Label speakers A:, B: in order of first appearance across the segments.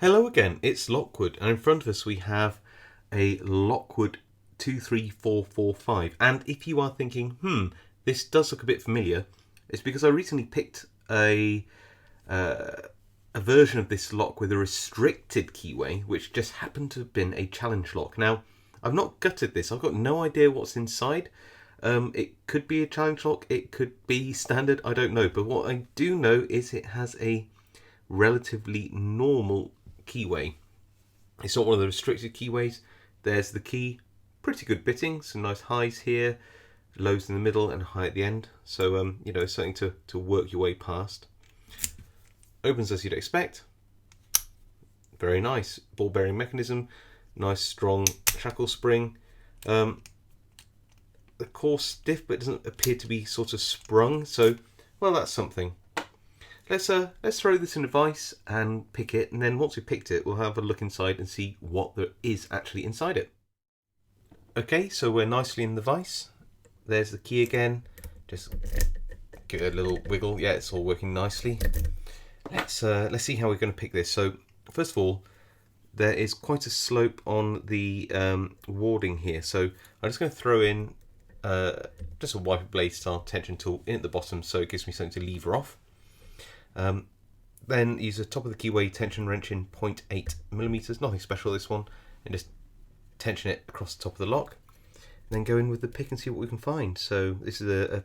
A: Hello again, it's Lockwood, and in front of us we have a Lockwood 23445. And if you are thinking, this does look a bit familiar, it's because I recently picked a version of this lock with a restricted keyway, which just happened to have been a challenge lock. Now, I've not gutted this, I've got no idea what's inside. It could be a challenge lock, it could be standard, I don't know. But what I do know is it has a relatively normal keyway. It's not one of the restricted keyways. There's the key, pretty good bitting, some nice highs here, lows in the middle and high at the end. So something to work your way past. Opens as you'd expect. Very nice. Ball bearing mechanism, nice strong shackle spring. The core's stiff but doesn't appear to be sort of sprung, so well, that's something. Let's throw this in a vise and pick it, and then once we've picked it, we'll have a look inside and see what there is actually inside it. Okay, so we're nicely in the vise. There's the key again. Just give it a little wiggle. Yeah, it's all working nicely. Let's see how we're going to pick this. So first of all, there is quite a slope on the warding here. So I'm just going to throw in just a wiper blade style tension tool in at the bottom, so it gives me something to lever off. Then use the top of the keyway tension wrench in 0.8mm, nothing special this one, and just tension it across the top of the lock. And then go in with the pick and see what we can find. So this is a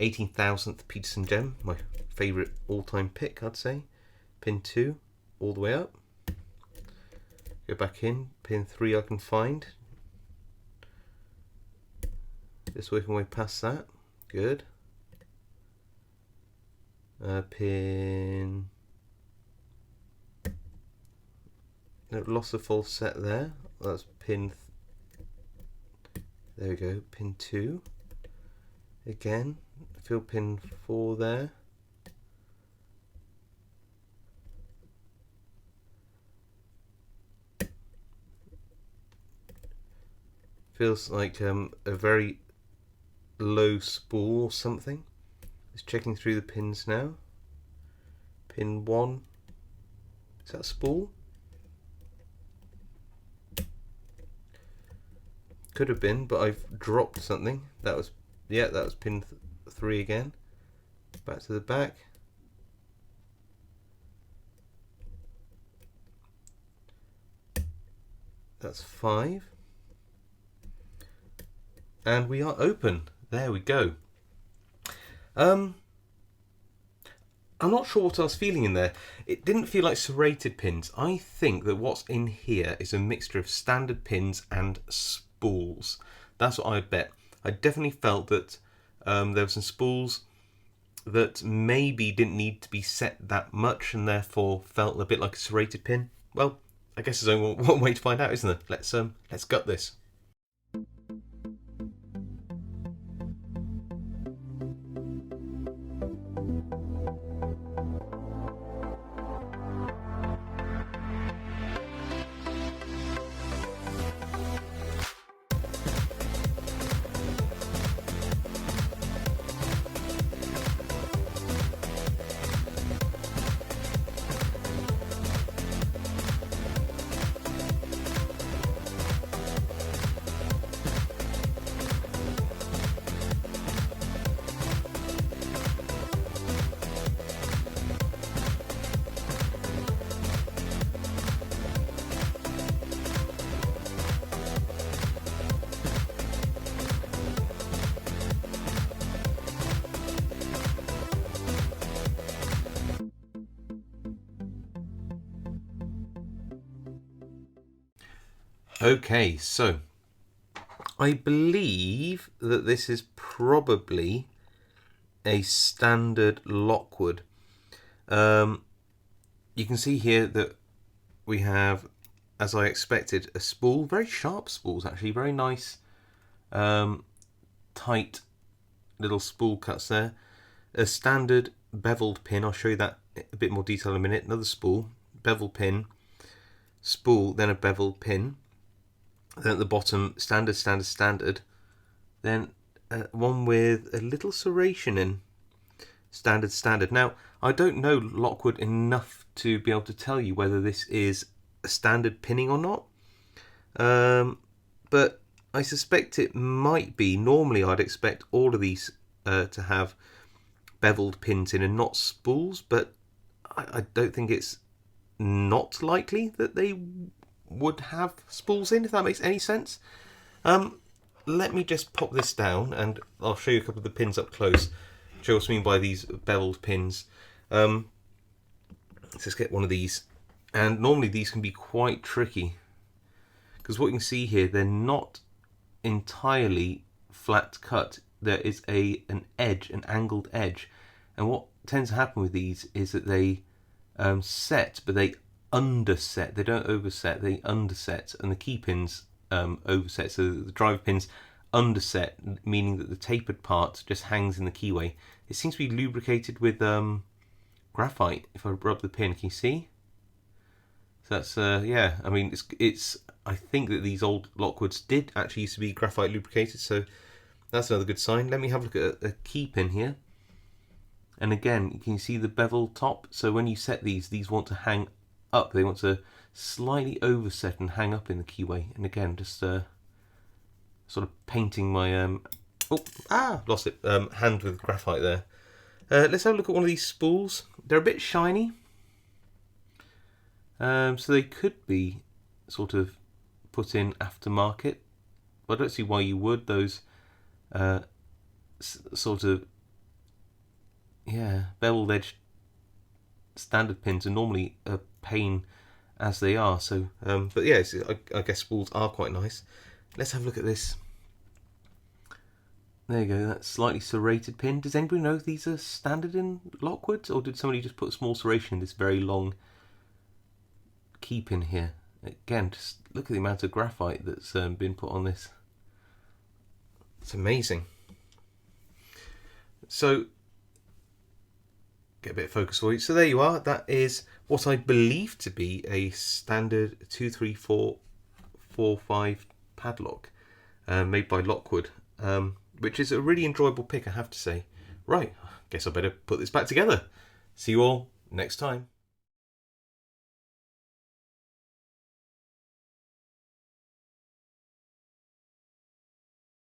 A: 18,000th Peterson gem, my favourite all-time pick, I'd say. Pin 2 all the way up. Go back in, pin 3 I can find. Just working my way past that. Good. Pin. No, lost a false set there. That's pin. There we go. Pin 2. Again, feel pin 4 there. Feels like a very low spool or something. Just checking through the pins now. Pin 1. Is that a spool? Could have been, but I've dropped something. That was pin 3 again. Back to the back. That's 5. And we are open. There we go. I'm not sure what I was feeling in there. It didn't feel like serrated pins. I think that what's in here is a mixture of standard pins and spools. That's what I bet. I definitely felt that there were some spools that maybe didn't need to be set that much and therefore felt a bit like a serrated pin. Well, I guess there's only one way to find out, isn't there? Let's gut this. Okay, so I believe that this is probably a standard Lockwood. You can see here that we have, as I expected, a spool, very sharp spools actually, very nice tight little spool cuts there. A standard beveled pin, I'll show you that in a bit more detail in a minute. Another spool, bevel pin, spool, then a beveled pin. Then at the bottom, standard. Then one with a little serration in. standard. Now, I don't know Lockwood enough to be able to tell you whether this is a standard pinning or not. But I suspect it might be. Normally, I'd expect all of these to have beveled pins in and not spools, but I don't think it's not likely that they would have spools in, if that makes any sense. Let me just pop this down and I'll show you a couple of the pins up close. Show what I mean by these beveled pins. Let's just get one of these. And normally these can be quite tricky, because what you can see here, they're not entirely flat cut. There is an edge, an angled edge, and what tends to happen with these is that they set, but they underset. They don't overset, they underset, and the key pins overset. So the driver pins underset, meaning that the tapered part just hangs in the keyway. It seems to be lubricated with graphite. If I rub the pin, can you see? So that's yeah. I mean, it's. I think that these old Lockwoods did actually used to be graphite lubricated, so that's another good sign. Let me have a look at a key pin here. And again, you can see the bevel top. So when you set these want to hang up. They want to slightly overset and hang up in the keyway. And again, just sort of painting my lost it. Hand with graphite there. Let's have a look at one of these spools. They're a bit shiny. So they could be sort of put in aftermarket. I don't see why you would. Those sort of beveled edge standard pins are normally a pain as they are. So, but yeah, I guess spools are quite nice. Let's have a look at this. There you go, that slightly serrated pin. Does anybody know if these are standard in Lockwood, or did somebody just put a small serration in this very long key pin here? Again, just look at the amount of graphite that's been put on this. It's amazing. So, get a bit of focus for you. So there you are. That is what I believe to be a standard 23445 padlock made by Lockwood, which is a really enjoyable pick, I have to say. Right, I guess I better put this back together. See you all next time.